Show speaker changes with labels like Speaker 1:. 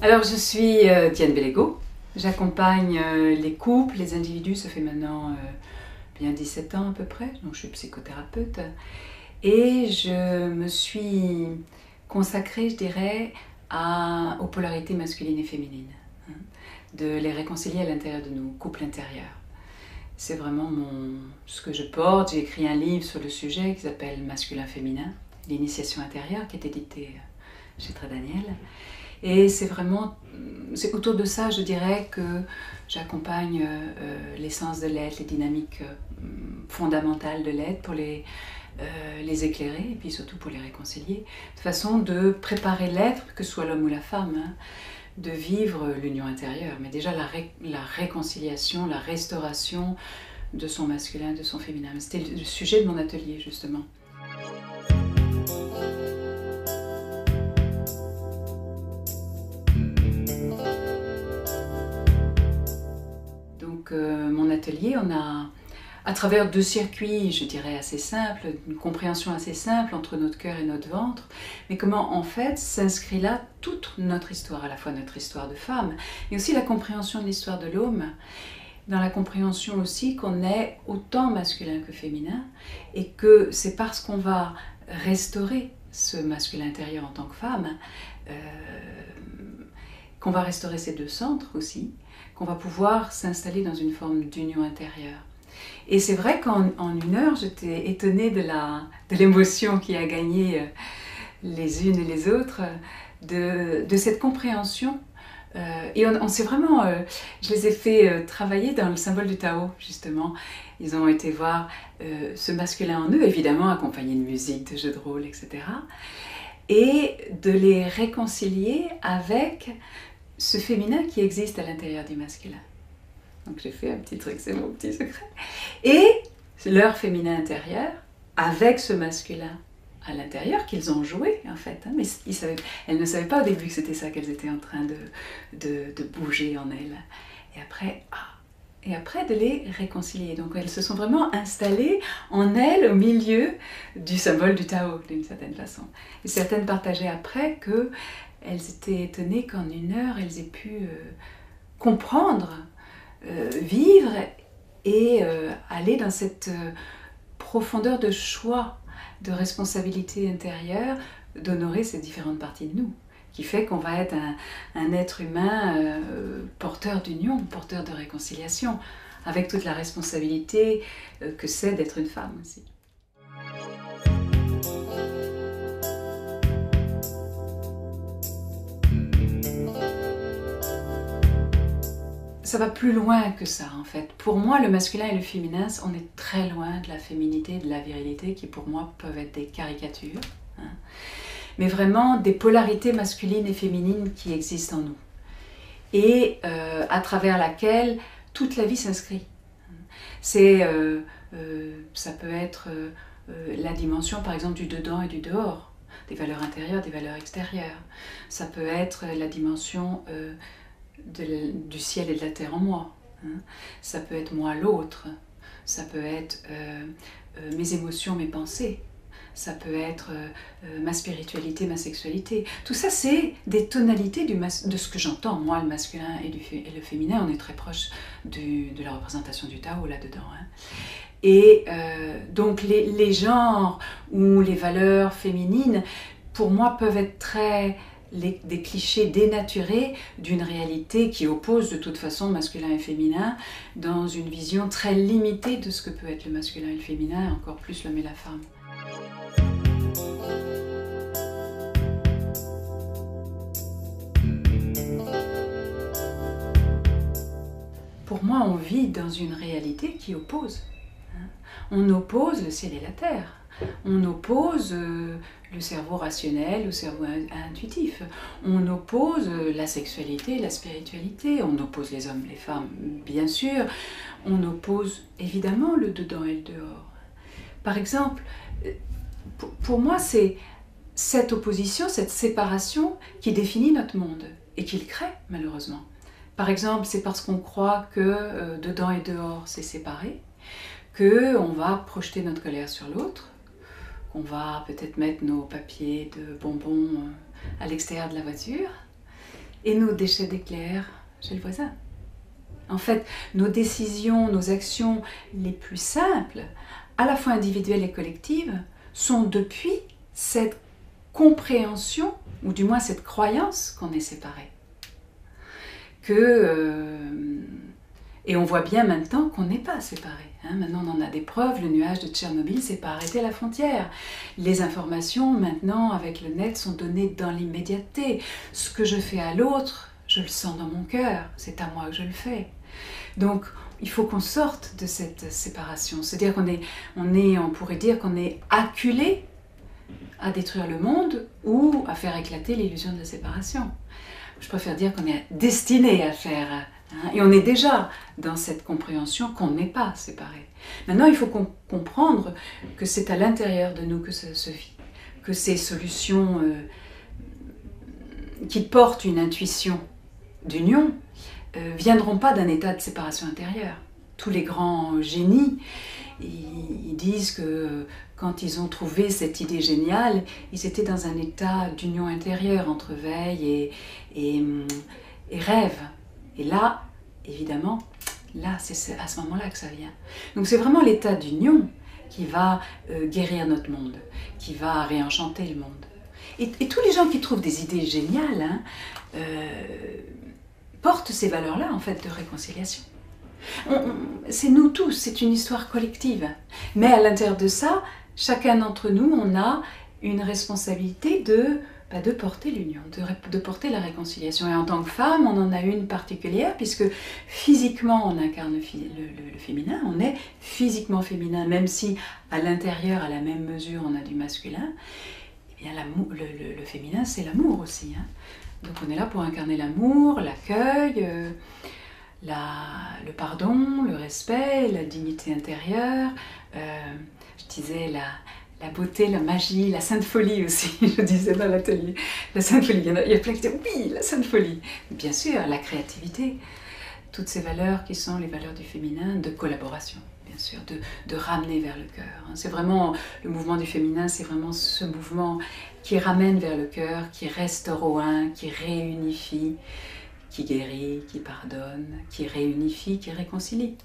Speaker 1: Alors je suis Diane Bellego, j'accompagne les couples, les individus, ça fait maintenant bien 17 ans à peu près, donc je suis psychothérapeute et je me suis consacrée, je dirais, aux polarités masculines et féminines, hein, de les réconcilier à l'intérieur de nos couples intérieurs. C'est vraiment ce que je porte. J'ai écrit un livre sur le sujet qui s'appelle Masculin-Féminin, l'initiation intérieure, qui est édité chez Très Daniel. Et c'est autour de ça, je dirais, que j'accompagne l'essence de l'être, les dynamiques fondamentales de l'être pour les éclairer et puis surtout pour les réconcilier, de façon de préparer l'être, que ce soit l'homme ou la femme, hein, de vivre l'union intérieure, mais déjà la réconciliation, la restauration de son masculin, de son féminin. C'était le sujet de mon atelier, justement. Donc, mon atelier, on a, à travers 2 circuits, je dirais assez simples, une compréhension assez simple entre notre cœur et notre ventre, mais comment en fait s'inscrit là toute notre histoire, à la fois notre histoire de femme, mais aussi la compréhension de l'histoire de l'homme, dans la compréhension aussi qu'on est autant masculin que féminin, et que c'est parce qu'on va restaurer ce masculin intérieur en tant que femme, qu'on va restaurer ces 2 centres aussi, qu'on va pouvoir s'installer dans une forme d'union intérieure. Et c'est vrai qu'en 1 heure, j'étais étonnée de l'émotion qui a gagné les unes et les autres, de cette compréhension. Et on s'est vraiment, je les ai fait travailler dans le symbole du Tao, justement. Ils ont été voir ce masculin en eux, évidemment accompagné de musique, de jeux de rôle, etc. Et de les réconcilier avec ce féminin qui existe à l'intérieur du masculin. Donc j'ai fait un petit truc, c'est mon petit secret. Et leur féminin intérieur, avec ce masculin à l'intérieur, qu'ils ont joué en fait. Hein, mais elles ne savaient pas au début que c'était ça qu'elles étaient en train de bouger en elles. Et après de les réconcilier. Donc elles se sont vraiment installées en elles au milieu du symbole du Tao, d'une certaine façon. Et certaines partageaient après qu'elles étaient étonnées qu'en 1 heure, elles aient pu comprendre, vivre et aller dans cette profondeur de choix, de responsabilité intérieure, d'honorer ces différentes parties de nous, qui fait qu'on va être un être humain porteur d'union, porteur de réconciliation, avec toute la responsabilité que c'est d'être une femme aussi. Ça va plus loin que ça en fait. Pour moi, le masculin et le féminin, on est très loin de la féminité, de la virilité, qui pour moi peuvent être des caricatures, hein, mais vraiment des polarités masculines et féminines qui existent en nous, et à travers laquelle toute la vie s'inscrit. Ça peut être la dimension par exemple du dedans et du dehors, des valeurs intérieures, des valeurs extérieures. Ça peut être la dimension du ciel et de la terre en moi. Hein. Ça peut être moi l'autre, ça peut être mes émotions, mes pensées, ça peut être ma spiritualité, ma sexualité. Tout ça, c'est des tonalités de ce que j'entends, moi, le masculin et le féminin. On est très proche de la représentation du Tao là-dedans. Hein. Et donc les genres ou les valeurs féminines, pour moi, peuvent être des clichés dénaturés d'une réalité qui oppose de toute façon masculin et féminin dans une vision très limitée de ce que peut être le masculin et le féminin, encore plus l'homme et la femme. Pour moi, on vit dans une réalité qui oppose. On oppose le ciel et la terre. On oppose le cerveau rationnel au cerveau intuitif. On oppose la sexualité, la spiritualité. On oppose les hommes, les femmes, bien sûr. On oppose évidemment le dedans et le dehors. Par exemple, pour moi, c'est cette opposition, cette séparation qui définit notre monde et qui le crée, malheureusement. Par exemple, c'est parce qu'on croit que dedans et dehors, c'est séparé, qu'on va projeter notre colère sur l'autre, qu'on va peut-être mettre nos papiers de bonbons à l'extérieur de la voiture, et nos déchets d'éclair chez le voisin. En fait, nos décisions, nos actions les plus simples, à la fois individuelles et collectives, sont depuis cette compréhension, ou du moins cette croyance qu'on est séparés. Et on voit bien maintenant qu'on n'est pas séparés. Maintenant, on en a des preuves. Le nuage de Tchernobyl s'est pas arrêté à la frontière. Les informations, maintenant, avec le net, sont données dans l'immédiateté. Ce que je fais à l'autre, je le sens dans mon cœur. C'est à moi que je le fais. Donc, il faut qu'on sorte de cette séparation. C'est-à-dire on pourrait dire qu'on est acculé à détruire le monde ou à faire éclater l'illusion de la séparation. Je préfère dire qu'on est destiné à faire, et on est déjà dans cette compréhension qu'on n'est pas séparés. Maintenant, il faut comprendre que c'est à l'intérieur de nous que ça se vit, que ces solutions qui portent une intuition d'union viendront pas d'un état de séparation intérieure. Tous les grands génies, ils disent que quand ils ont trouvé cette idée géniale, ils étaient dans un état d'union intérieure entre veille et rêve. Et là, évidemment, là, c'est à ce moment-là que ça vient. Donc c'est vraiment l'état d'union qui va guérir notre monde, qui va réenchanter le monde. Et tous les gens qui trouvent des idées géniales portent ces valeurs-là, en fait, de réconciliation. C'est nous tous, c'est une histoire collective. Mais à l'intérieur de ça, chacun d'entre nous, on a une responsabilité de porter l'union, de porter la réconciliation. Et en tant que femme, on en a une particulière, puisque physiquement, on incarne le féminin, on est physiquement féminin, même si à l'intérieur, à la même mesure, on a du masculin. Eh bien, le féminin, c'est l'amour aussi. Donc on est là pour incarner l'amour, l'accueil, le pardon, le respect, la dignité intérieure, je disais la beauté, la magie, la sainte folie aussi, je disais dans l'atelier. La sainte folie, il y a plein qui disent oui, la sainte folie. Bien sûr, la créativité, toutes ces valeurs qui sont les valeurs du féminin, de collaboration, bien sûr, de ramener vers le cœur. C'est vraiment, le mouvement du féminin, c'est vraiment ce mouvement qui ramène vers le cœur, qui restaure au un, qui réunifie, qui guérit, qui pardonne, qui réunifie, qui réconcilie.